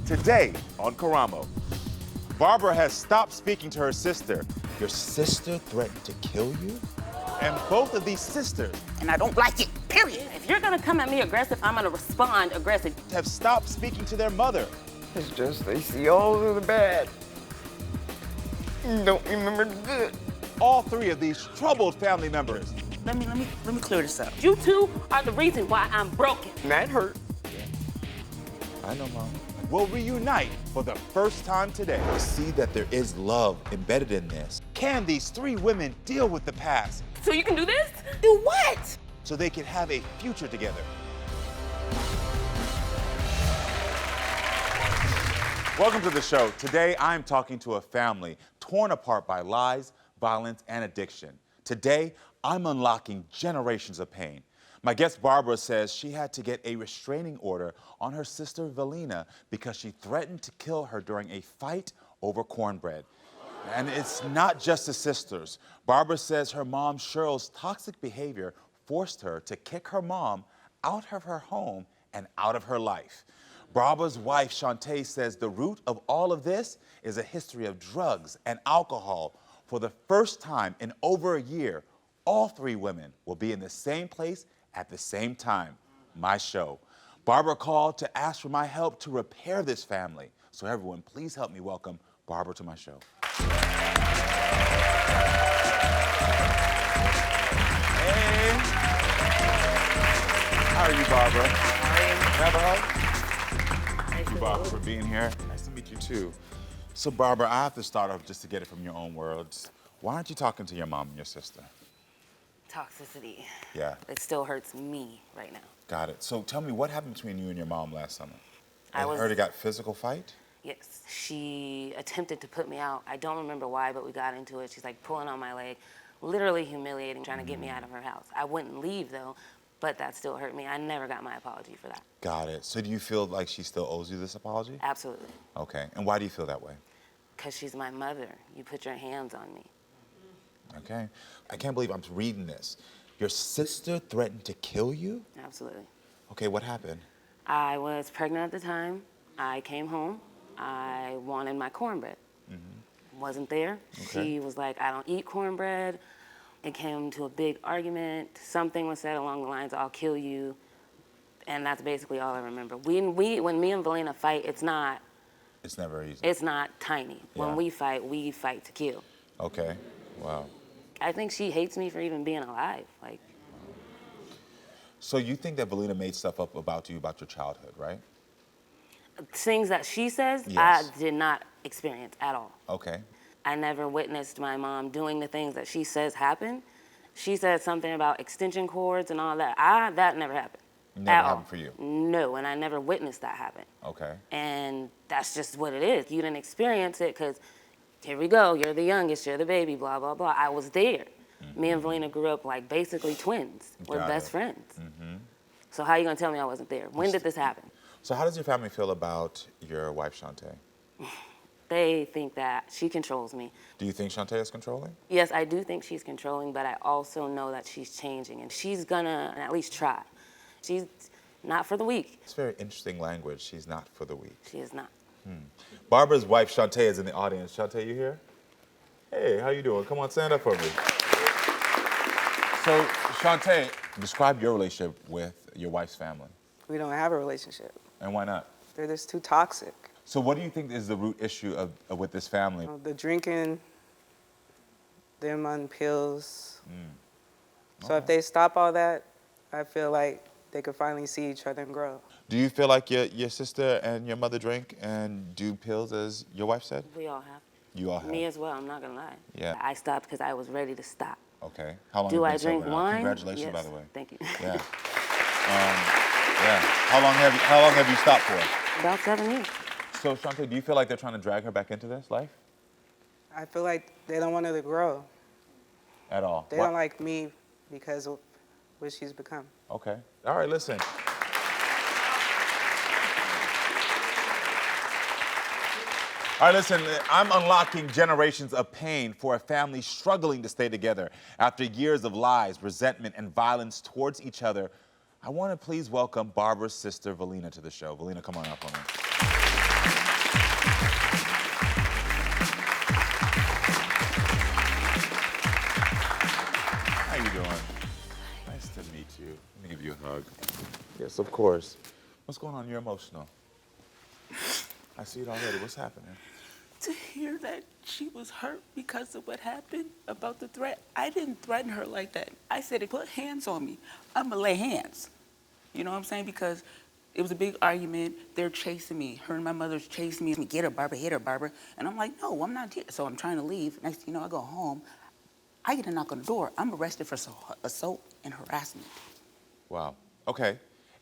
Today on Karamo, Barbara has stopped speaking to her sister. Your sister threatened to kill you? And both of these sisters, and I don't like it, period. If you're gonna come at me aggressive, I'm gonna respond aggressive. Have stopped speaking to their mother. It's just they see all of the bad. Don't remember the good. All three of these troubled family members. Let me clear this up. You two are the reason why I'm broken. And that hurt. I know, Mom. Will reunite for the first time today. I see that there is love embedded in this. Can these three women deal with the past? So you can do this? Do what? So they can have a future together. Welcome to the show. Today, I'm talking to a family torn apart by lies, violence, and addiction. Today, I'm unlocking generations of pain. My guest Barbara says she had to get a restraining order on her sister Valena because she threatened to kill her during a fight over cornbread. And it's not just the sisters. Barbara says her mom Cheryl's toxic behavior forced her to kick her mom out of her home and out of her life. Barbara's wife Shawntae says the root of all of this is a history of drugs and alcohol. For the first time in over a year, all three women will be in the same place at the same time, my show. Barbara called to ask for my help to repair this family. So everyone, please help me welcome Barbara to my show. Hey. How are you, Barbara? How are you? Have a hug? Thank you, Barbara, for being here. Nice to meet you, too. So, Barbara, I have to start off just to get it from your own words. Why aren't you talking to your mom and your sister? Toxicity. Yeah. It still hurts me right now. Got it. So tell me, what happened between you and your mom last summer? I heard it got physical fight? Yes. She attempted to put me out. I don't remember why, but we got into it. She's like pulling on my leg, literally humiliating, trying to get me out of her house. I wouldn't leave though, but that still hurt me. I never got my apology for that. Got it. So do you feel like she still owes you this apology? Absolutely. Okay. And why do you feel that way? Because she's my mother. You put your hands on me. Okay. I can't believe I'm reading this. Your sister threatened to kill you? Absolutely. Okay, what happened? I was pregnant at the time. I came home. I wanted my cornbread. Wasn't there. Okay. She was like, I don't eat cornbread. It came to a big argument. Something was said along the lines, I'll kill you. And that's basically all I remember. When me and Valena fight, it's never easy. It's not tiny. Yeah. When we fight to kill. Okay. Wow. I think she hates me for even being alive. Like. So you think that Valena made stuff up about you, about your childhood, right? Things that she says, Yes. I did not experience at all. Okay. I never witnessed my mom doing the things that she says happen. She said something about extension cords and all that. That never happened. Never at happened all. for you? No, and I never witnessed that happen. Okay. And that's just what it is. You didn't experience it because here we go, you're the youngest, you're the baby, blah, blah, blah. I was there. Me and Valena grew up like basically twins. We're Got best it. friends. So how are you gonna tell me I wasn't there? When did this happen? So how does your family feel about your wife, Shawntae? They think that she controls me. Do you think Shawntae is controlling? Yes, I do think she's controlling, but I also know that she's changing and she's gonna at least try. She's not for the weak. It's very interesting language. She's not for the weak. She is not. Barbara's wife, Shawntae, is in the audience. Shawntae, you here? Hey, how you doing? Come on, stand up for me. So, Shawntae, describe your relationship with your wife's family. We don't have a relationship. And why not? They're just too toxic. So what do you think is the root issue of with this family? The drinking, them on pills. So if they stop all that, I feel like they could finally see each other and grow. Do you feel like your sister and your mother drink and do pills, as your wife said? We all have. You all have? Me as well, I'm not gonna lie. Yeah. I stopped because I was ready to stop. Okay. How long Do have I you been drink sober now? wine? Congratulations, Yes. by the way. Thank you. Yeah. Yeah. How long have you stopped for? About 7 years. So, Shawntae, do you feel like they're trying to drag her back into this life? I feel like they don't want her to grow. At all? They Why- don't like me because of what she's become. Okay. All right, listen. All right, listen, I'm unlocking generations of pain for a family struggling to stay together after years of lies, resentment, and violence towards each other. I want to please welcome Barbara's sister, Valena, to the show. Valena, come on up for me. Yes, of course. What's going on? You're emotional. I see it already. What's happening? To hear that she was hurt because of what happened about the threat, I didn't threaten her like that. I said, put hands on me. I'm gonna lay hands. You know what I'm saying? Because it was a big argument. They're chasing me. Her and my mother's chasing me. Get her, Barbara, hit her, Barbara. And I'm like, no, I'm not here. So I'm trying to leave. Next thing you know, I go home. I get a knock on the door. I'm arrested for assault and harassment. Wow. Okay.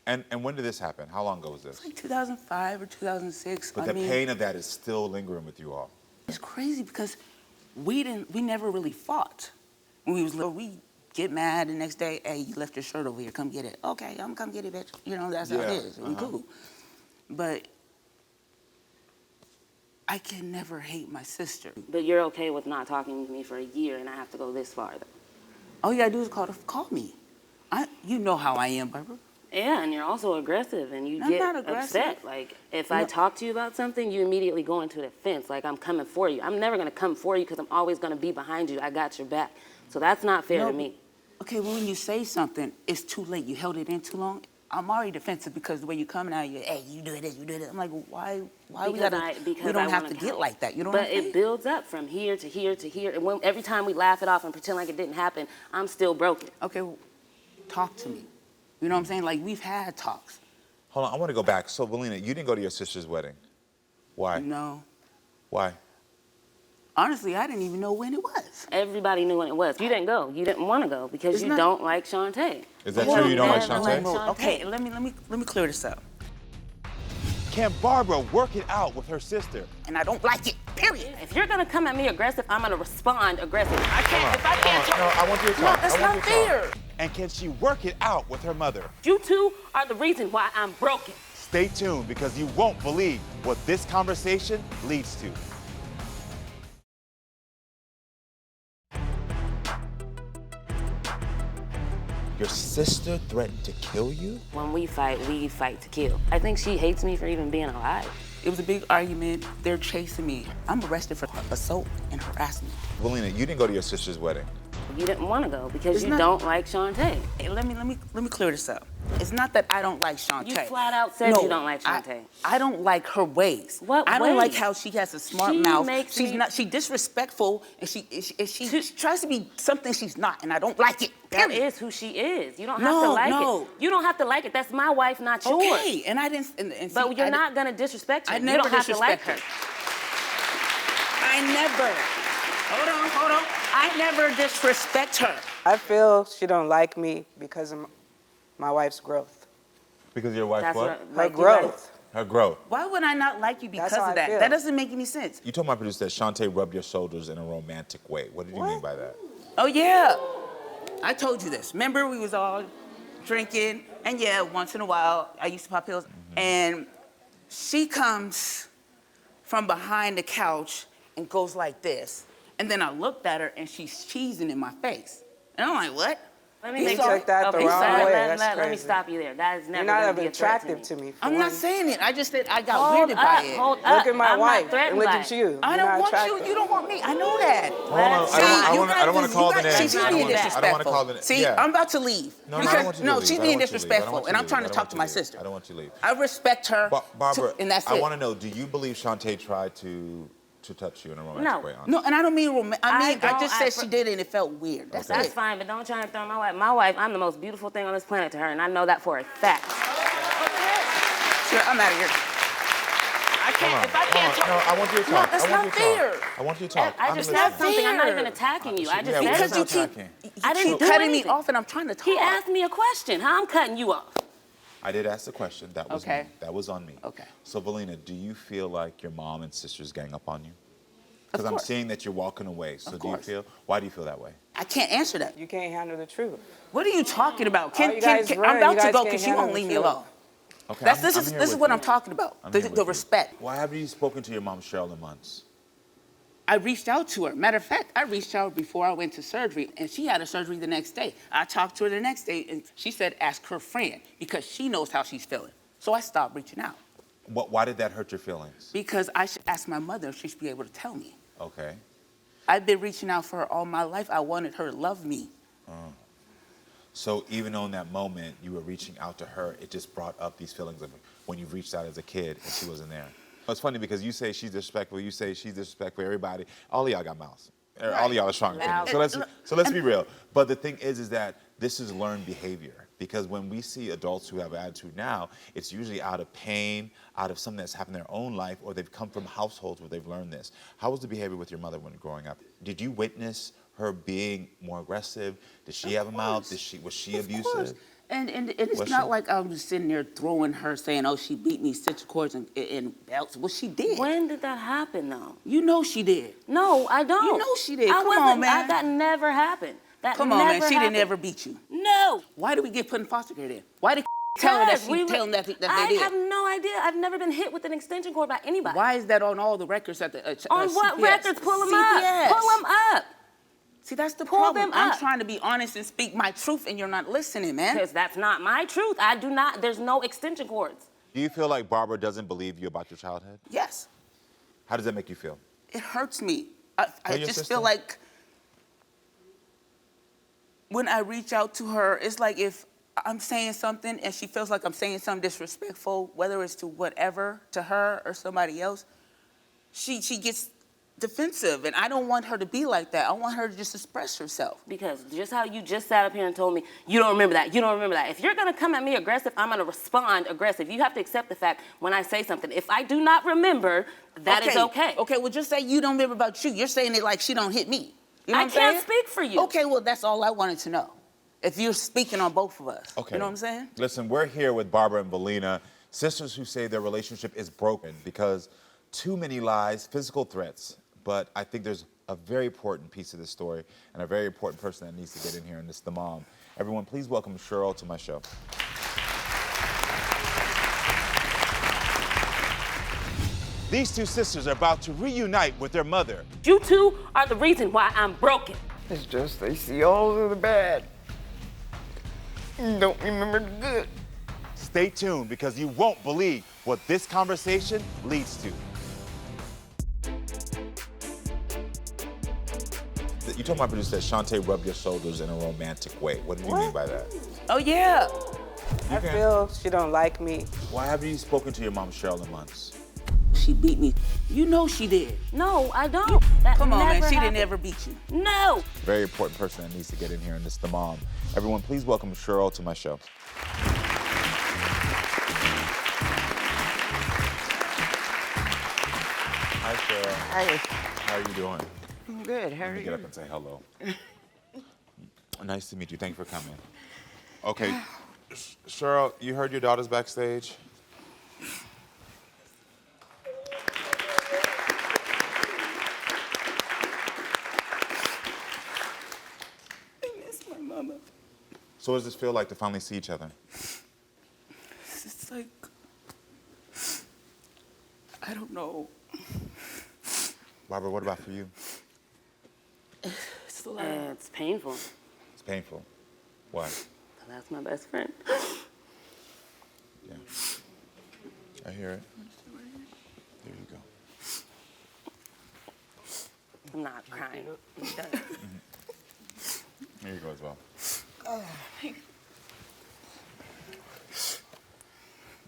And when did this happen? How long ago was this? It's like 2005 or 2006. But the pain of that is still lingering with you all. It's crazy because we never really fought. When we was little, we get mad the next day, hey, you left your shirt over here, come get it. Okay, I'm gonna come get it, bitch. You know, that's how it is. We cool. But I can never hate my sister. But you're okay with not talking to me for a year and I have to go this far, though? All you gotta do is call me. You know how I am, Barbara. Yeah, and you're also aggressive and you I'm get not aggressive. upset. Like, if I talk to you about something, you immediately go into defense. Like, I'm coming for you. I'm never gonna come for you because I'm always gonna be behind you. I got your back. So that's not fair to me. Okay, well, when you say something, it's too late. You held it in too long. I'm already defensive because the way you coming out, hey, you do this, you do this. I'm like, why we don't have to get like that. You know what I'm saying? But it builds up from here to here to here. And every time we laugh it off and pretend like it didn't happen, I'm still broken. Okay, well, talk to me. You know what I'm saying? Like, we've had talks. Hold on, I want to go back. So, Valena, you didn't go to your sister's wedding. Why? No. Why? Honestly, I didn't even know when it was. Everybody knew when it was. You didn't go. You didn't want to go because you don't like Shawntae. Is that true? You don't like Shawntae? Okay, let me clear this up. Can Barbara work it out with her sister? And I don't like it, period. If you're gonna come at me aggressive, I'm gonna respond aggressive. I can't, if I can't talk. No, I want you to No, talk. that's I want not you to talk. fair. And can she work it out with her mother? You two are the reason why I'm broken. Stay tuned because you won't believe what this conversation leads to. Your sister threatened to kill you? When we fight to kill. I think she hates me for even being alive. It was a big argument. They're chasing me. I'm arrested for assault and harassment. Valena, you didn't go to your sister's wedding. You didn't want to go because you not- don't like Shawntae. Hey, let me clear this up. It's not that I don't like Shawntae. You flat out said you don't like Shawntae. I don't like her ways. What I don't like ways? how she has a smart She mouth. makes She's me- not. She disrespectful and she tries to be something she's not, and I don't like it. That Period. is who she is. You don't have to like it. You don't have to like it. That's my wife, not yours. Okay, and I didn't. And But see, you're I not gonna disrespect her. I You never don't have to like disrespect her. I never. Hold on. I never disrespect her. I feel she don't like me because of my wife's growth. Because your wife That's what? what, Her like, you growth. Her growth. Why would I not like you because That's how of I that? feel. That doesn't make any sense. You told my producer that Shawntae rubbed your shoulders in a romantic way. What did you mean by that? Oh yeah, I told you this. Remember we was all drinking, and yeah, once in a while I used to pop pills, and she comes from behind the couch and goes like this, and then I looked at her and she's cheesing in my face, and I'm like, what? Let me You make took that the okay, wrong so way. Let That's me crazy. stop you there. That is never You're not gonna even be a threat attractive to me. for I'm not one. saying it. I just said I got Hold weirded up, by it. hold Look up. at my I'm wife not threatened and look by at it. you. I You're don't not want attractive. you. You don't want me. I know that. Hold on. I don't want to call the name. She's not being doing that. disrespectful. I don't want to call the name. See, Yeah. I'm about to leave. No, I don't want you to leave. she's I don't being want you to leave. I don't disrespectful, want you and to I'm trying to leave. talk to my I don't want you to leave. sister. I don't want you to leave. I respect her, Barbara, and that's it. I want to know, do you believe Shawntae tried to touch you in a romantic way? No, and I don't mean romantic. I don't- just said she did it and it felt weird. That's That's it. fine, but don't try to throw my wife. My wife, I'm the most beautiful thing on this planet to her, and I know that for a fact. Sure, I'm out of here. I can't. If I can't talk. No, I want you to No, talk. that's I want not you to talk. fair. I want you to talk. I I'm just listening. said something. I'm not even fair. attacking you. I just Yeah, said what is Because you not keep, attacking? I didn't keep do cutting me anything. off, and I'm trying to talk. He asked me a question. How I'm cutting you off? I did ask the question. That was Okay. me. That was on me. Okay. So, Valena, do you feel like your mom and sisters gang up on you? Because I'm course. seeing that you're walking away. So Of do you course. feel? Why do you feel that way? I can't answer that. You can't handle the truth. What are you talking about? you guys run, I'm about you to guys go can't because she handle won't the leave me truth. alone. Okay. This is what I'm talking about. I'm The here with you. respect. Why have you spoken to your mom, Cheryl, in months? I reached out to her. Matter of fact, I reached out before I went to surgery, and she had a surgery the next day. I talked to her the next day, and she said, ask her friend, because she knows how she's feeling. So I stopped reaching out. Why did that hurt your feelings? Because I should ask my mother if she should be able to tell me. Okay. I've been reaching out for her all my life. I wanted her to love me. So even though in that moment you were reaching out to her, it just brought up these feelings of when you reached out as a kid and she wasn't there. It's funny because you say she's disrespectful, you say she's disrespectful, everybody, all of y'all got mouths. All of y'all are strong opinions. So let's be real. But the thing is that this is learned behavior. Because when we see adults who have attitude now, it's usually out of pain, out of something that's happened in their own life, or they've come from households where they've learned this. How was the behavior with your mother when growing up? Did you witness her being more aggressive? Did she have a mouth? Was she abusive? And it's not like I was sitting there throwing her, saying, "Oh, she beat me, stitch cords and belts." Well, she did. When did that happen, though? You know she did. No, I don't. You know she did. Come on, man. That never happened. Come on, man. She didn't ever beat you. No. Why did we get put in foster care then? Why did tell her that tell them that they did? I have no idea. I've never been hit with an extension cord by anybody. Why is that on all the records at the on what CPS? records? Pull them CPS. up. Pull them up. See, that's the Pull problem. them up. I'm trying to be honest and speak my truth, and you're not listening, man. Because that's not my truth. I do not. There's no extension cords. Do you feel like Barbara doesn't believe you about your childhood? Yes. How does that make you feel? It hurts me. I just feel like when I reach out to her, it's like if I'm saying something and she feels like I'm saying something disrespectful, whether it's to whatever, to her or somebody else, she gets defensive, and I don't want her to be like that. I want her to just express herself. Because just how you just sat up here and told me, you don't remember that, you don't remember that. If you're gonna come at me aggressive, I'm gonna respond aggressive. You have to accept the fact when I say something. If I do not remember, that is okay. Okay, well, just say you don't remember about you. You're saying it like she don't hit me. You know what I'm saying? I can't speak for you. Okay, well, that's all I wanted to know. If you're speaking on both of us. Okay. You know what I'm saying? Listen, we're here with Barbara and Valena, sisters who say their relationship is broken because too many lies, physical threats. But I think there's a very important piece of this story and a very important person that needs to get in here, and it's the mom. Everyone, please welcome Cheryl to my show. These two sisters are about to reunite with their mother. You two are the reason why I'm broken. It's just they see all of the bad. Don't remember the good. Stay tuned because you won't believe what this conversation leads to. You told my producer that Shawntae rubbed your shoulders in a romantic way. What did you mean by that? Oh, yeah. I feel she don't like me. Why haven't you spoken to your mom, Cheryl, in months? She beat me. You know she did. No, I don't. That Come on, man. never She happened. didn't ever beat you. No. Very important person that needs to get in here, and it's the mom. Everyone, please welcome Cheryl to my show. Hi, Cheryl. Hey, How are you doing? I'm good. How Let are me you? get up and say hello. Nice to meet you. Thank you for coming. Okay, Cheryl, you heard your daughter's backstage? I miss my mama. So what does this feel like to finally see each other? It's like, I don't know. Barbara, what about for you? It's a lot. It's painful. It's painful. Why? That's my best friend. Yeah. I hear it. There you go. I'm not crying. There you go as well.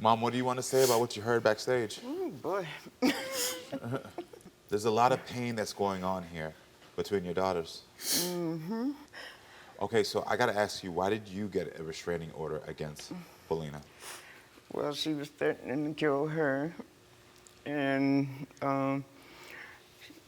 Mom, what do you want to say about what you heard backstage? Oh, boy. There's a lot of pain that's going on here between your daughters. Mm-hmm. Okay, so I gotta ask you, why did you get a restraining order against Valena? Well, she was threatening to kill her. And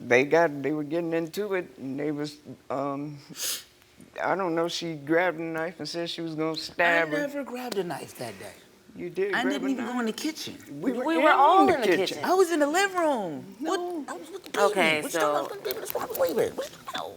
they were getting into it, and they was, I don't know, she grabbed a knife and said she was gonna stab I her. never grabbed a knife that day. You did I grab didn't a even knife? go in the kitchen. We were all in the kitchen. I was in the living room. No. What? I was with the baby. Okay, What so- you talking about? What's wrong with the baby? What you know?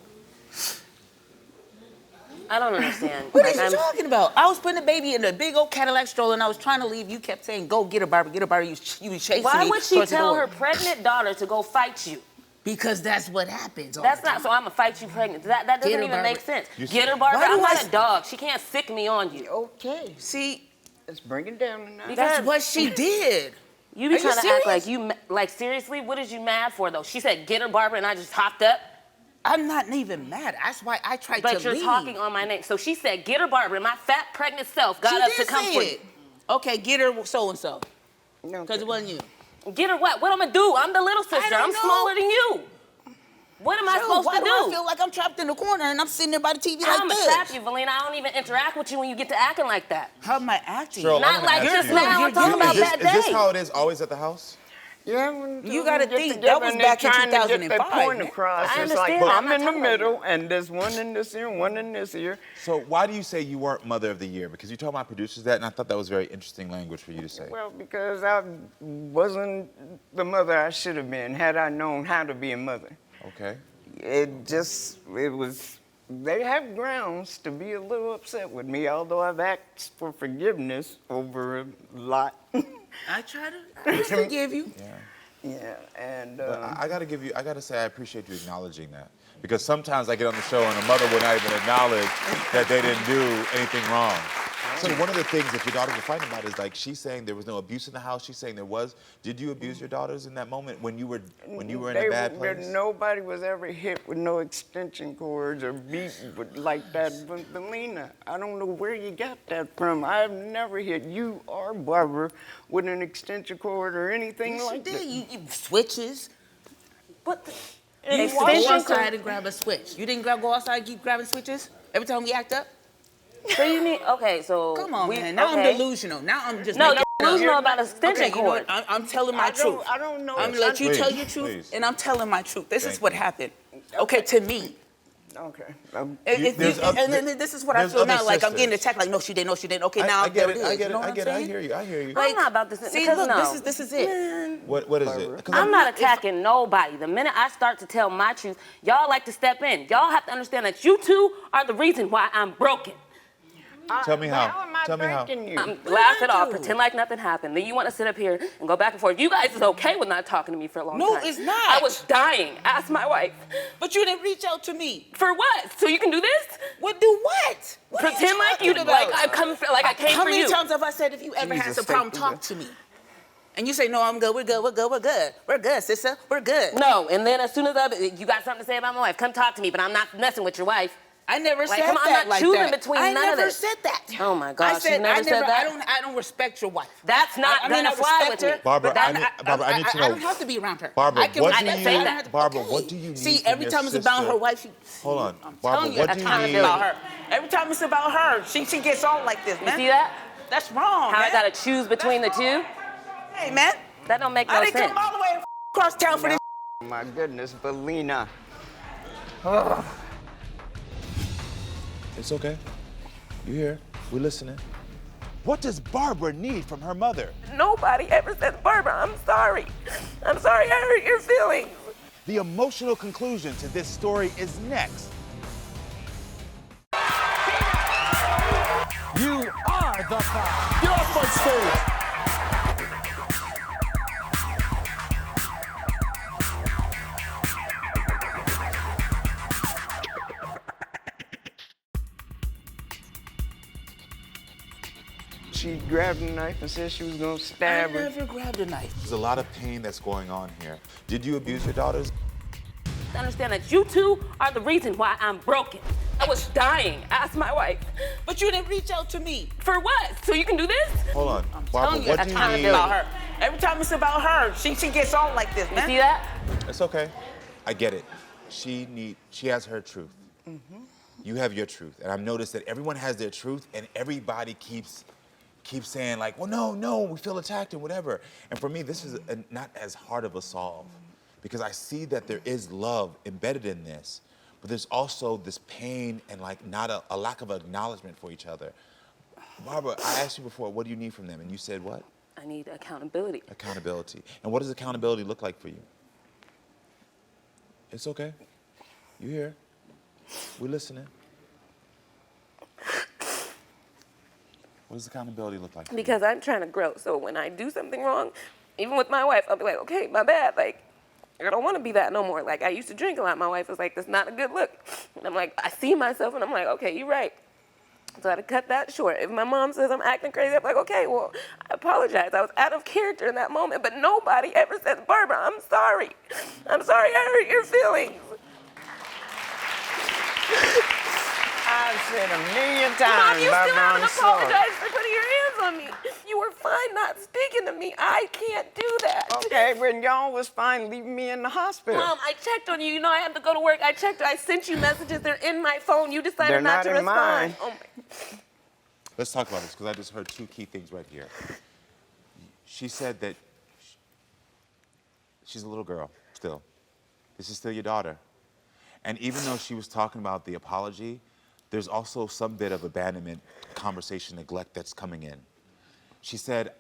I don't understand. What Like, are you talking about? I was putting the baby in a big old Cadillac stroller, and I was trying to leave. You kept saying, "Go get her, Barbara, get her, Barbara." You was chasing me. Why would she towards the tell door. her pregnant daughter to go fight you? Because that's what happens. all That's the not, time. so I'm gonna fight you pregnant. That doesn't Get her, even make Barbara. sense. Get her, Barbara. Why do I'm I not a dog. She can't sick me on you. Okay, See, let's bring it down tonight. that's what she did. You be Are you trying to act serious? like like seriously, what is you mad for though? She said, get her, Barbara, and I just hopped up. I'm not even mad. That's why I tried to leave. But you're talking on my name. So she said, get her, Barbara. My fat, pregnant self got She up did to come say for it. you. Okay, get her so-and-so. Because Okay. it wasn't you. Get her what? What am I gonna do? I'm the little sister. don't I'm know. smaller than you. What am I supposed why to do I do? feel like I'm trapped in the corner and I'm sitting there by the TV I'm like gonna this? trap you, Valena. I don't even interact with you when you get to acting like that. How am I acting? Cheryl, Not I'm gonna like ask just you. now. I'm talking about that Is this day. how it is always at the house? Yeah, when You two gotta get think, together that was and they're back in trying to get their 2005, point man. across. I It's like, understand. I'm I'm not in the talking about middle, and there's one in this ear, one in this ear. So why do you say you weren't Mother of the Year? Because you told my producers that, and I thought that was very interesting language for you to say. Well, because I wasn't the mother I should have been had I known how to be a mother. Okay. They have grounds to be a little upset with me, although I've asked for forgiveness over a lot. I try to forgive you. Yeah, and But I gotta say I appreciate you acknowledging that. Because sometimes I get on the show and a mother would not even acknowledge that they didn't do anything wrong. So one of the things that your daughters were fighting about is like she's saying there was no abuse in the house. She's saying there was. Did you abuse your daughters in that moment when you were in a bad place? Nobody was ever hit with no extension cords or beaten like that. But Valena, I don't know where you got that from. I've never hit you or Barbara with an extension cord or anything Yes, like you that. did. You switches. What? You An go extension outside cord? and grab a switch. You didn't go outside and keep grabbing switches every time we act up? So you need? Okay, so Come on, we, man. Now okay. I'm delusional. Now I'm just No, making you're it up. delusional about extension Okay, you know cord. what? I'm telling my truth. I don't know. I'm gonna let you tell Please, your truth, please. and I'm telling my truth. This is Thank what you. happened. Okay, to me. Okay. And then this is what I there's feel other now. Like I'm getting sisters. attacked. Like no, she didn't. No, she didn't. Okay, now I I'm get there it. is. I get You know it. what I I'm get it. I saying? hear you. I hear you. I'm not about this. See, because look, no. this is it. What is it? 'Cause I'm not attacking nobody. The minute I start to tell my truth, y'all like to step in. Y'all have to understand that you two are the reason why I'm broken. Tell me how. How am I Tell me how. thanking you? Laugh it I off, do? pretend like nothing happened. Then you want to sit up here and go back and forth. You guys is okay with not talking to me for a long No, time. it's not. I was dying. Ask my wife. But you didn't reach out to me. For what? So you can do this? What do what? What are Pretend like you talking like about? I come like I came How for many you. times have I said if you ever had Jesus, some problem, thank you. talk to me? And you say, no, I'm good, we're good, we're good, we're good. We're good, sister, we're good. No, and then as soon as you got something to say about my wife, come talk to me, but I'm not messing with your wife. I never Like, said come on, I'm that not like choosing that. between I none of never this. said that. Oh my gosh, I said, you never said that? I don't respect your wife. That's not I mean, gonna I fly respect with her, me. Barbara, but Barbara, I need to know. I don't have to be around her. Barbara, I can what I do didn't you? say that. Barbara, Okay. what do you need See, from every your time it's about sister? her wife, Hold on, I'm Barbara. telling you, What that's do how you it's need? about her. Every time it's about her, she gets on like this, You man. see that? That's wrong, How man. I gotta choose between the two? Hey, man. That don't make I no didn't sense. come all the way across town for this. My goodness, Valena. It's okay. You here? We're listening. What does Barbara need from her mother? Nobody ever said, Barbara, I'm sorry. I'm sorry I hurt your feelings. The emotional conclusion to this story is next. You are the five. Get off my stage. She grabbed a knife and said she was gonna I stab her. never grabbed a knife. There's a lot of pain that's going on here. Did you abuse your daughters? Understand that you two are the reason why I'm broken. I was dying. Ask my wife. But you didn't reach out to me. For what? So you can do this? Hold on, I'm Barbara. telling you, What that's do you how it's need? about her. Every time it's about her, she gets on like this, You man. see that? It's okay. I get it. She has her truth. You have your truth, and I've noticed that everyone has their truth, and everybody keeps saying like, well, no, we feel attacked and whatever. And for me, this is not as hard of a solve, because I see that there is love embedded in this, but there's also this pain and like not a lack of acknowledgement for each other. Barbara, I asked you before, what do you need from them? And you said what? I need accountability. Accountability. And what does accountability look like for you? It's okay. You here? We're listening. What does accountability look like for you? Because I'm trying to grow. So when I do something wrong, even with my wife, I'll be like, okay, my bad. Like, I don't want to be that no more. Like, I used to drink a lot. My wife was like, that's not a good look. And I'm like, I see myself, and I'm like, okay, you're right. So I had to cut that short. If my mom says I'm acting crazy, I'm like, okay, well, I apologize. I was out of character in that moment, but nobody ever says, Barbara, I'm sorry. I'm sorry I hurt your feelings. I've said a million Mom, times, you still Barbara, haven't I'm sorry. apologized for putting your hands on me. You were fine not speaking to me. I can't do that. Okay, when y'all was fine leaving me in the hospital. Mom, I checked on you. You know I had to go to work. I checked. I sent you messages. They're in my phone. You decided They're not to not in respond. mine. Oh my. Let's talk about this, because I just heard two key things right here. She said that she's a little girl still. This is still your daughter. And even though she was talking about the apology, there's also some bit of abandonment, conversation, neglect that's coming in. She said,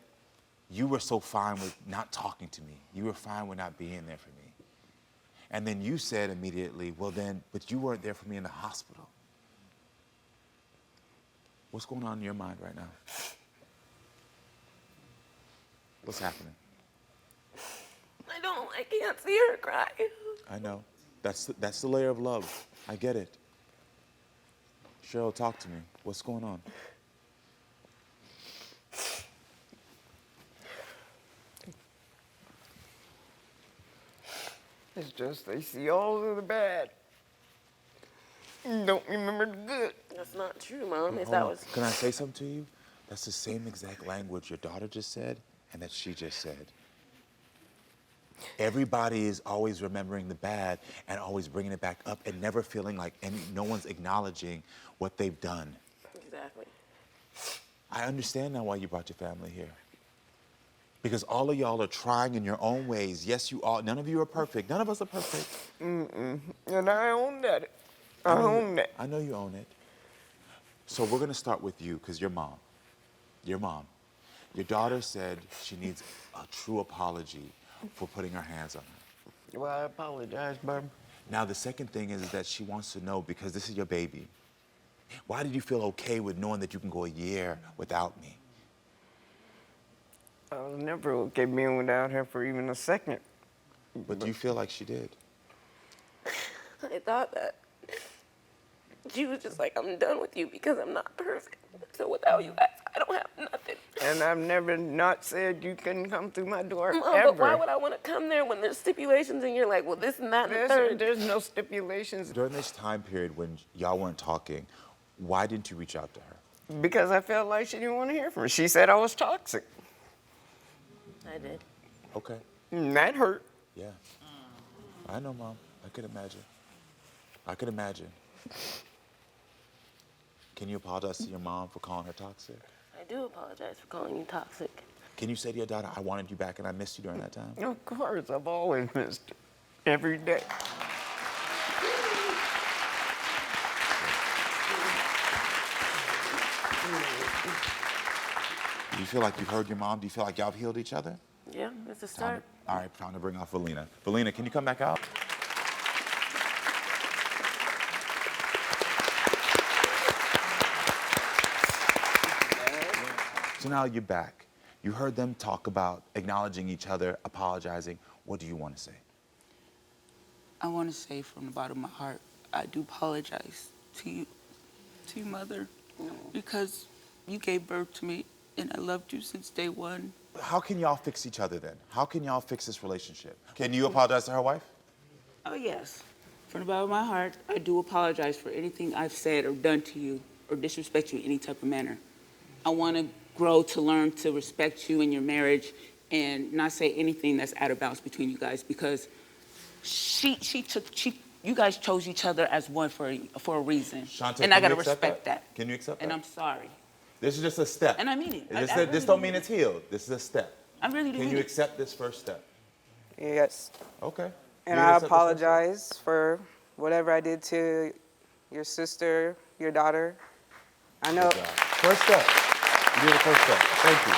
you were so fine with not talking to me. You were fine with not being there for me. And then you said immediately, well then, but you weren't there for me in the hospital. What's going on in your mind right now? What's happening? I can't see her cry. I know. That's the layer of love. I get it. Cheryl, talk to me. What's going on? It's just they see all of the bad. Don't remember the good. That's not true, Mom. If Hold that on. was. Can I say something to you? That's the same exact language your daughter just said and that she just said. Everybody is always remembering the bad and always bringing it back up and never feeling like no one's acknowledging what they've done. Exactly. I understand now why you brought your family here. Because all of y'all are trying in your own ways. Yes, you all. None of you are perfect. None of us are perfect. And I own that. I own that. I know you own it. So we're going to start with you, because your mom. Your daughter said she needs a true apology for putting her hands on her. Well, I apologize, Barbara. Now, the second thing is that she wants to know, because this is your baby, why did you feel okay with knowing that you can go a year without me? I was never okay being without her for even a second. But do you feel like she did? I thought that she was just like, I'm done with you because I'm not perfect. So without you guys, I don't have nothing. And I've never not said you couldn't come through my door, Mom, ever. but why would I want to come there when there's stipulations and you're like, well, this and that and the third? There's no stipulations. During this time period when y'all weren't talking, why didn't you reach out to her? Because I felt like she didn't want to hear from me. She said I was toxic. I did. Okay. And that hurt. Yeah. I know, Mom. I could imagine. I could imagine. Can you apologize to your mom for calling her toxic? I do apologize for calling you toxic. Can you say to your daughter, I wanted you back and I missed you during that time? Of course, I've always missed it. Every day. Do you feel like you've heard your mom? Do you feel like y'all have healed each other? Yeah, it's a start. All right, time to bring out Valena. Valena, can you come back out? So now you're back. You heard them talk about acknowledging each other, apologizing. What do you want to say? I want to say from the bottom of my heart, I do apologize to you, Mother, because you gave birth to me and I loved you since day one. How can y'all fix each other then? How can y'all fix this relationship? Can you apologize to her wife? Oh, yes. From the bottom of my heart, I do apologize for anything I've said or done to you or disrespect you in any type of manner. I want to grow to learn to respect you in your marriage and not say anything that's out of bounds between you guys, because you guys chose each other as one for a reason. Shawntae, and I can got to you accept respect that? that. Can you accept And that? I'm sorry. This is just a step. And I mean it. This, I really this don't mean mean it's healed. This is a step. I really do Can mean you it. accept this first step? Yes. Okay. And You I accept this first step? apologize for whatever I did to your sister, your daughter. I know. Good job. First step. You did the first step. Thank you.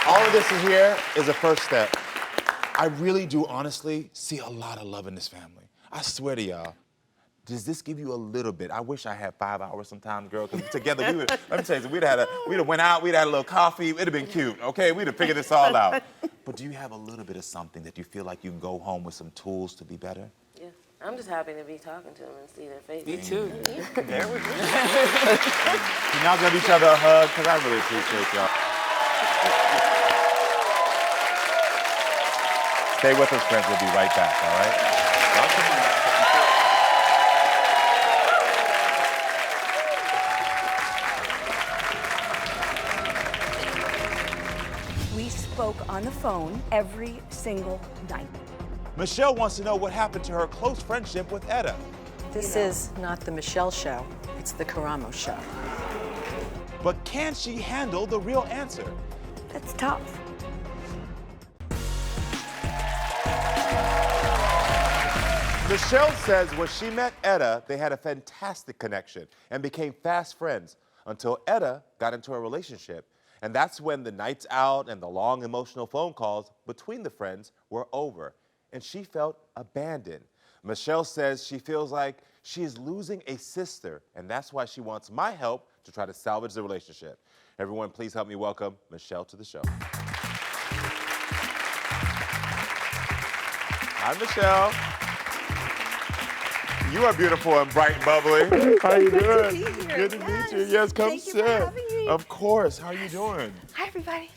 All of this is here is a first step. I really do honestly see a lot of love in this family. I swear to y'all. Does this give you a little bit? I wish I had 5 hours sometimes, girl, because together we would, let me tell you, we'd have went out, we'd had a little coffee, it'd have been cute, okay? We'd have figured this all out. But do you have a little bit of something that you feel like you can go home with some tools to be better? Yeah. I'm just happy to be talking to them and see their faces. Me too. There we go. Can y'all give each other a hug? Because I really appreciate y'all. Stay with us, friends. We'll be right back, all right? spoke on the phone every single night. Michelle wants to know what happened to her close friendship with Etta. This is not the Michelle show, it's the Karamo show. But can she handle the real answer? That's tough. Michelle says when she met Etta, they had a fantastic connection and became fast friends until Etta got into a relationship. And that's when the nights out and the long emotional phone calls between the friends were over. And she felt abandoned. Michelle says she feels like she is losing a sister, and that's why she wants my help to try to salvage the relationship. Everyone, please help me welcome Michelle to the show. Hi, Michelle. You are beautiful and bright and bubbly. How you doing? Good to be here. Good to meet you. Yes, come Thank you sit. for having me. Of course. How are you doing? Hi, everybody.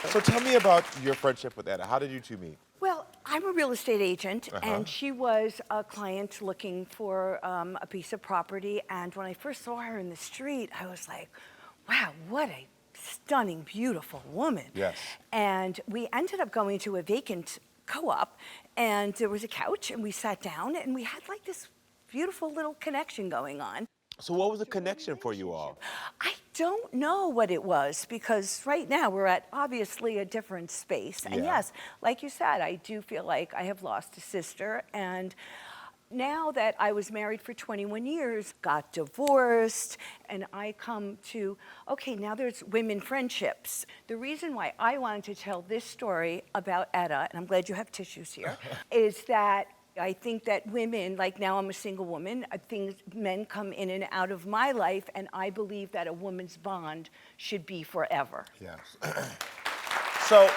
So tell me about your friendship with Etta. How did you two meet? Well, I'm a real estate agent, and she was a client looking for a piece of property. And when I first saw her in the street, I was like, wow, what a stunning, beautiful woman. Yes. And we ended up going to a vacant co-op, and there was a couch, and we sat down, and we had like this beautiful little connection going on. So what was the connection for you all? I don't know what it was, because right now we're at obviously a different space. And Yeah. yes, like you said, I do feel like I have lost a sister. And now that I was married for 21 years, got divorced, and I come to, okay, now there's women friendships. The reason why I wanted to tell this story about Etta, and I'm glad you have tissues here, is that I think that women, like now I'm a single woman, I think men come in and out of my life, and I believe that a woman's bond should be forever. Yes. So,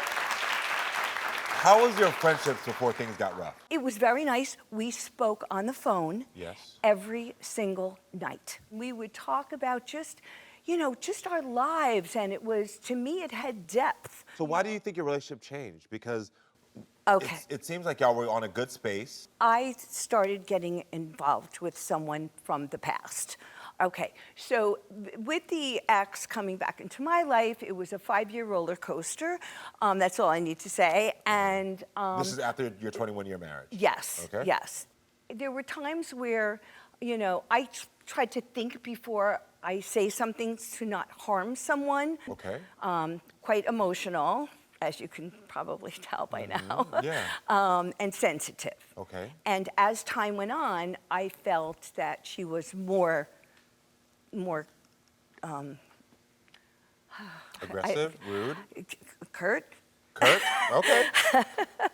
how was your friendships before things got rough? It was very nice. We spoke on the phone Yes. every single night. We would talk about just, you know, just our lives, and it was, to me, it had depth. So why do you think your relationship changed? Because Okay. it seems like y'all were on a good space. I started getting involved with someone from the past. Okay, so with the ex coming back into my life, it was a 5-year roller coaster. That's all I need to say. And This is after your 21-year marriage. yes, Okay. yes. There were times where, you know, I tried to think before I say something to not harm someone. Okay. Quite emotional, as you can probably tell by now. Yeah. And sensitive. Okay. And as time went on, I felt that she was more Aggressive, rude, curt. curt. Okay.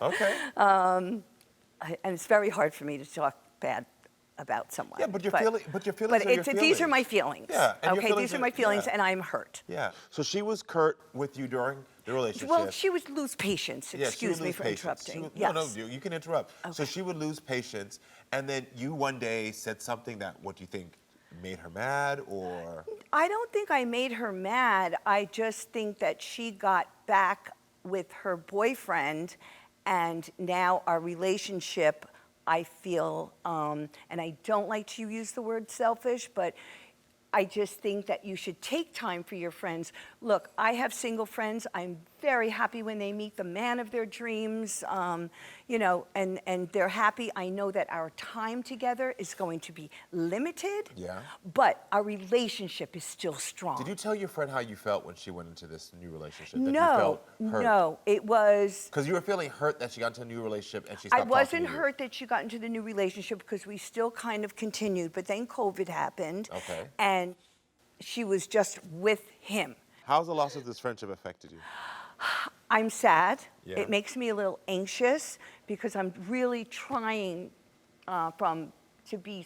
Okay. And it's very hard for me to talk bad about someone. Yeah, but your feelings But are your these are my feelings. feelings. Yeah, and your Okay, feelings these are are- my feelings, yeah. and I'm hurt. Yeah. So she was curt with you during the relationship. Well, she would lose patience. Yeah, she Excuse would me lose for patience. interrupting. She would- Yes. No, you can interrupt. So Okay. she would lose patience, and then you one day said something that, what do you think, made her mad, or? I don't think I made her mad. I just think that she got back with her boyfriend, and now our relationship, I feel, and I don't like to use the word selfish, but I just think that you should take time for your friends. Look, I have single friends. I'm very happy when they meet the man of their dreams, you know, and they're happy. I know that our time together is going to be limited, Yeah. but our relationship is still strong. Did you tell your friend how you felt when she went into this new relationship? That you No, felt hurt? no, it was. Because you were feeling hurt that she got into a new relationship and she I stopped wasn't talking to you. hurt that she got into the new relationship because we still kind of continued, but then COVID happened. Okay. And she was just with him. How's the loss of this friendship affected you? I'm sad. Yeah. It makes me a little anxious because I'm really trying to be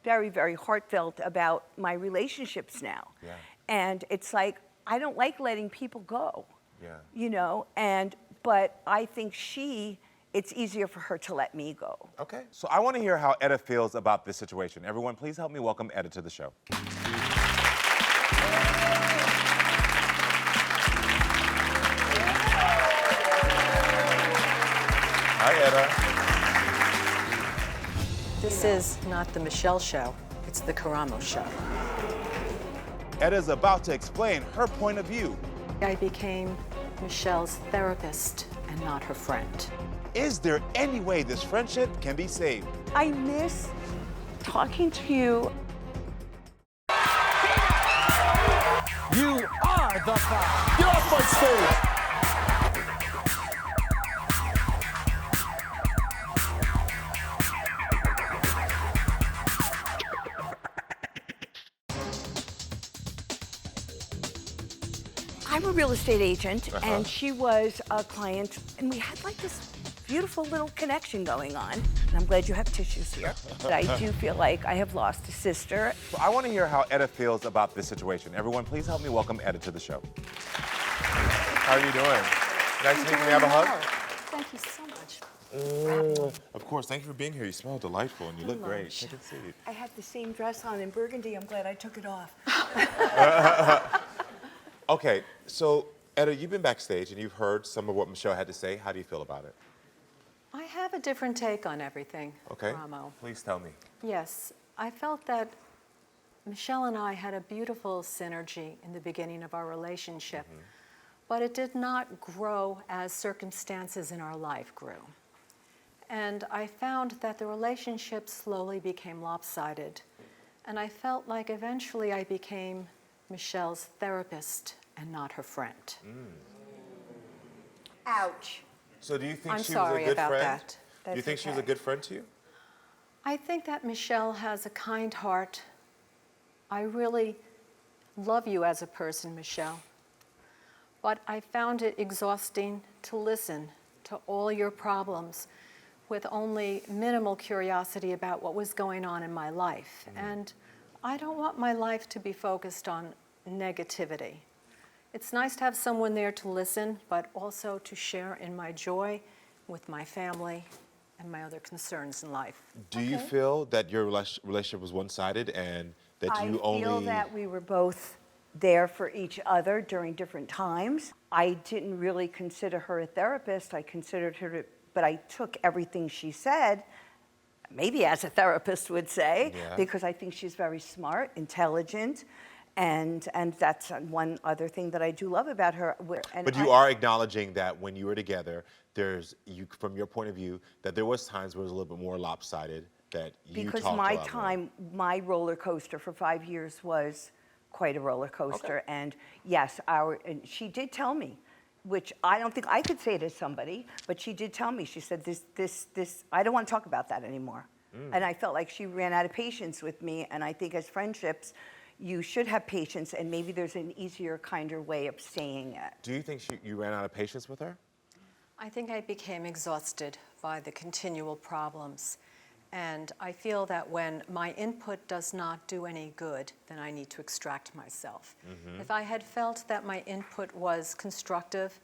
very, very heartfelt about my relationships now. Yeah. And it's like, I don't like letting people go. Yeah. You know, but I think it's easier for her to let me go. Okay. So I want to hear how Etta feels about this situation. Everyone, please help me welcome Etta to the show. Hi, Etta. This is not the Michelle show, it's the Karamo show. Etta's about to explain her point of view. I became Michelle's therapist and not her friend. Is there any way this friendship can be saved? I miss talking to you. You are the foul. Get off my stage. I'm a real estate agent, and she was a client, and we had like this beautiful little connection going on. And I'm glad you have tissues here. But I do feel like I have lost a sister. So I want to hear how Etta feels about this situation. Everyone, please help me welcome Etta to the show. How are you doing? Nice to meet you. Can we have a hug? Thank you so much. Of course. Thank you for being here. You smell delightful and you look great. Take a seat. I had the same dress on in burgundy. I'm glad I took it off. Okay, so Etta, you've been backstage and you've heard some of what Michelle had to say. How do you feel about it? I have a different take on everything, Okay. Karamo. Please tell me. Yes, I felt that Michelle and I had a beautiful synergy in the beginning of our relationship, but it did not grow as circumstances in our life grew. And I found that the relationship slowly became lopsided, and I felt like eventually I became Michelle's therapist and not her friend. Ouch. So do you think I'm she sorry was a good about friend? that. Do you That's think she was a okay. good friend to you? I think that Michelle has a kind heart. I really love you as a person, Michelle. But I found it exhausting to listen to all your problems with only minimal curiosity about what was going on in my life. And I don't want my life to be focused on negativity. It's nice to have someone there to listen, but also to share in my joy with my family and my other concerns in life. Do you feel that your relationship was one-sided and that you I feel that we were both there for each other during different times. I didn't really consider her a therapist. I considered her, but I took everything she said, maybe as a therapist would say, Yeah. because I think she's very smart, intelligent, and that's one other thing that I do love about her. But you are acknowledging that when you were together, from your point of view, that there was times where it was a little bit more lopsided, that you because talked my a lot more. time, my roller coaster for 5 years was quite a roller coaster. And yes, and she did tell me, which I don't think I could say to somebody, but she did tell me. She said, this, I don't want to talk about that anymore. And I felt like she ran out of patience with me. And I think as friendships, you should have patience, and maybe there's an easier, kinder way of saying it. Do you think you ran out of patience with her? I think I became exhausted by the continual problems. And I feel that when my input does not do any good, then I need to extract myself. If I had felt that my input was constructive,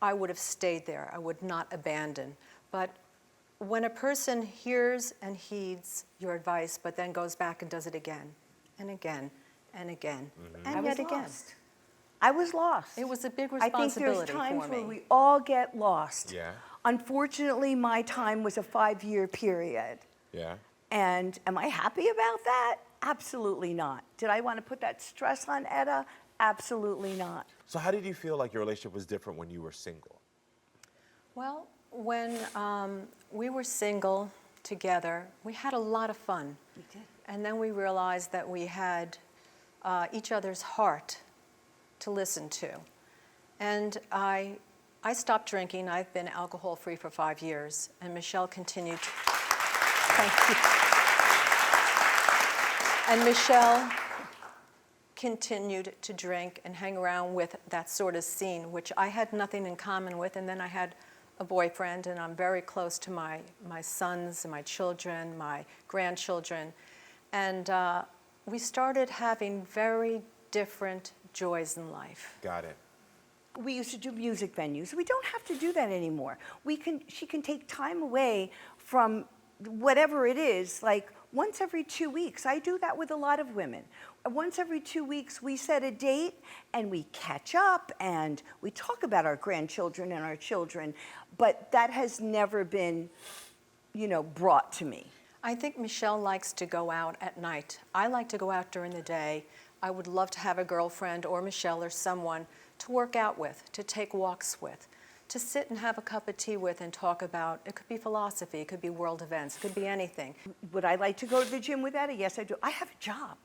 I would have stayed there. I would not abandon. But when a person hears and heeds your advice, but then goes back and does it again, and again, and again, and yet again. I was lost. It was a big I think responsibility there's times for me. where we all get lost. Yeah. Unfortunately, my time was a 5-year period. Yeah. And am I happy about that? Absolutely not. Did I want to put that stress on Etta? Absolutely not. So how did you feel like your relationship was different when you were single? Well, when we were single together, we had a lot of fun. We did. And then we realized that we had each other's heart to listen to. And I stopped drinking. I've been alcohol-free for 5 years, and Michelle continued. Thank you. And Michelle continued to drink and hang around with that sort of scene, which I had nothing in common with. And then I had a boyfriend, and I'm very close to my sons and my children, my grandchildren. And we started having very different joys in life. Got it. We used to do music venues. We don't have to do that anymore. She can take time away from whatever it is, like once every 2 weeks. I do that with a lot of women. Once every 2 weeks, we set a date and we catch up and we talk about our grandchildren and our children, but that has never been, brought to me. I think Michelle likes to go out at night. I like to go out during the day. I would love to have a girlfriend or Michelle or someone to work out with, to take walks with, to sit and have a cup of tea with and talk about, it could be philosophy, it could be world events, it could be anything. Would I like to go to the gym with Etta? Yes, I do. I have a job.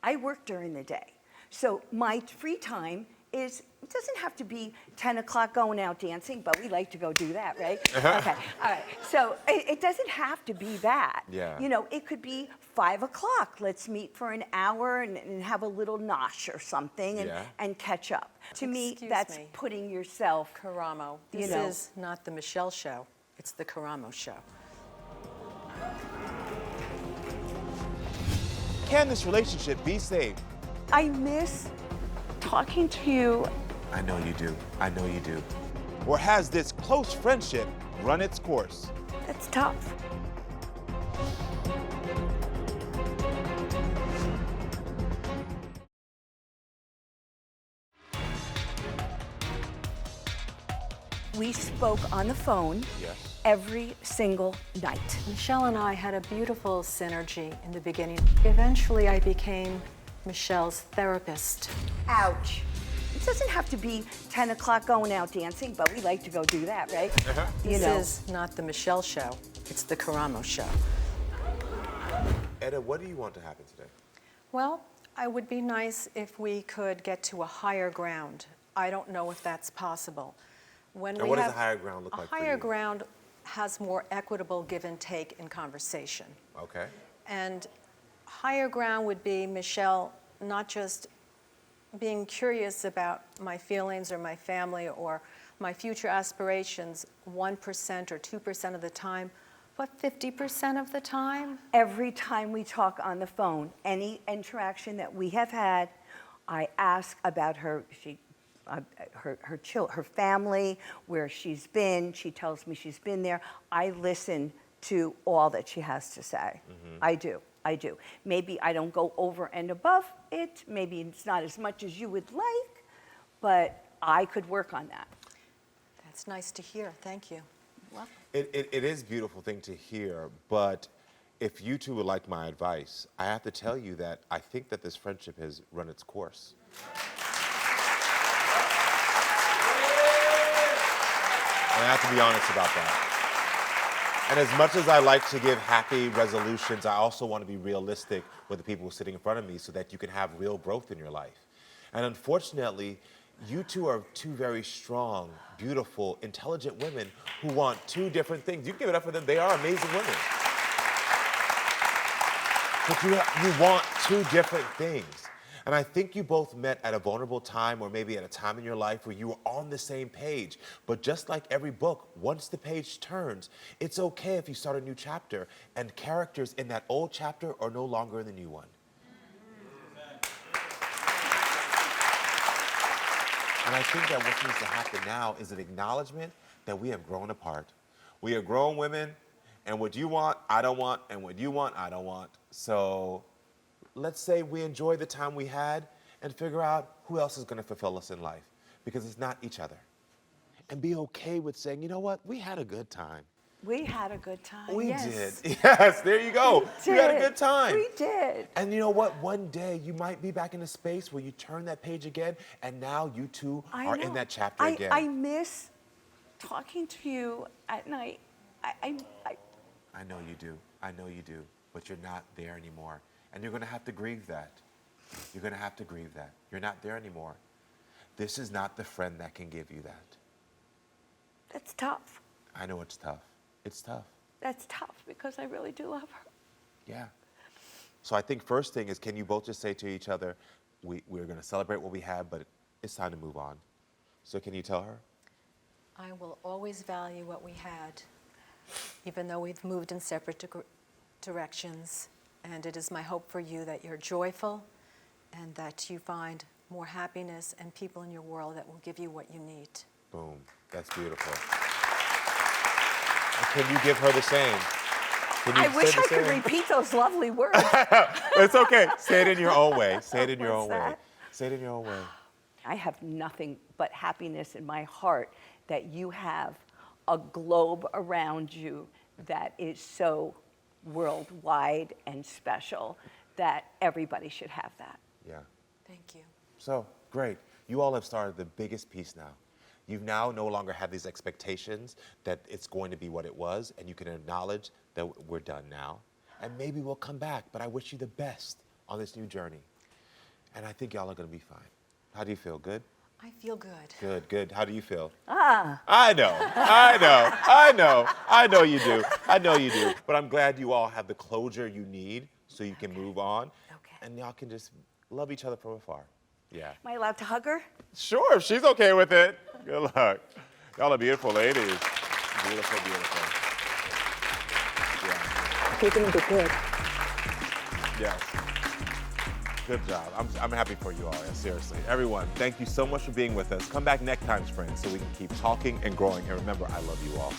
I work during the day. So my free time is, it doesn't have to be 10 o'clock going out dancing, but we like to go do that, right? Okay, all right. So it doesn't have to be that. Yeah. You know, it could be 5 o'clock. Let's meet for an hour and have a little nosh or something and catch up. To me, Excuse that's me. putting yourself, Karamo, You this know. is not the Michelle show, it's the Karamo show. Can this relationship be saved? I miss talking to you. I know you do. I know you do. Or has this close friendship run its course? That's tough. We spoke on the phone every single night. Michelle and I had a beautiful synergy in the beginning. Eventually, I became Michelle's therapist. Ouch. It doesn't have to be 10 o'clock going out dancing, but we like to go do that, right? You This know. is not the Michelle show, it's the Karamo show. Etta, what do you want to happen today? Well, it would be nice if we could get to a higher ground. I don't know if that's possible. When And what does a higher ground look like for A higher you? ground has more equitable give and take in conversation. Okay. And higher ground would be Michelle not just being curious about my feelings or my family or my future aspirations 1% or 2% of the time, but 50% of the time. Every time we talk on the phone, any interaction that we have had, I ask about her family, where she's been. She tells me she's been there. I listen to all that she has to say. I do. Maybe I don't go over and above it. Maybe it's not as much as you would like, but I could work on that. That's nice to hear. Thank you. It is a beautiful thing to hear, but if you two would like my advice, I have to tell you that I think that this friendship has run its course. And I have to be honest about that. And as much as I like to give happy resolutions, I also want to be realistic with the people sitting in front of me so that you can have real growth in your life. And unfortunately, you two are two very strong, beautiful, intelligent women who want two different things. You can give it up for them. They are amazing women. But you want two different things. And I think you both met at a vulnerable time or maybe at a time in your life where you were on the same page. But just like every book, once the page turns, it's okay if you start a new chapter and characters in that old chapter are no longer in the new one. And I think that what needs to happen now is an acknowledgement that we have grown apart. We are grown women, and what you want, I don't want, and what you want, I don't want. So let's say we enjoy the time we had and figure out who else is going to fulfill us in life, because it's not each other. And be okay with saying, you know what, we had a good time. We had a good time. We Yes. did. Yes, there you go. We You had a did. good time. We did. And you know what? One day you might be back in a space where you turn that page again, and now you two are in that chapter again. I miss talking to you at night. I know you do. I know you do. But you're not there anymore. And you're going to have to grieve that. You're going to have to grieve that. You're not there anymore. This is not the friend that can give you that. That's tough. I know it's tough. It's tough. That's tough because I really do love her. Yeah. So I think first thing is, can you both just say to each other, we're going to celebrate what we have, but it's time to move on. So can you tell her? I will always value what we had, even though we've moved in separate directions. And it is my hope for you that you're joyful and that you find more happiness and people in your world that will give you what you need. Boom. That's beautiful. And can you give her the same? Can you I wish say the I could same? repeat those lovely words. It's okay. Say it in your own way. Say it in your What's own way. that? Say it in your own way. I have nothing but happiness in my heart that you have a globe around you that is so worldwide and special that everybody should have that. Yeah. Thank you. So, great. You all have started the biggest piece now. You've now no longer have these expectations that it's going to be what it was, and you can acknowledge that we're done now. And maybe we'll come back, but I wish you the best on this new journey. And I think y'all are gonna be fine. How do you feel? Good? I feel good. Good, good. How do you feel? Ah. I know you do. I know you do. But I'm glad you all have the closure you need so you can move on. Okay. And y'all can just love each other from afar. Yeah. Am I allowed to hug her? Sure, if she's okay with it. Good luck. Y'all are beautiful ladies. Beautiful, beautiful. Yeah. You're gonna do good. Yes. Good job. I'm happy for you all, seriously. Everyone, thank you so much for being with us. Come back next time, friends, so we can keep talking and growing. And remember, I love you all.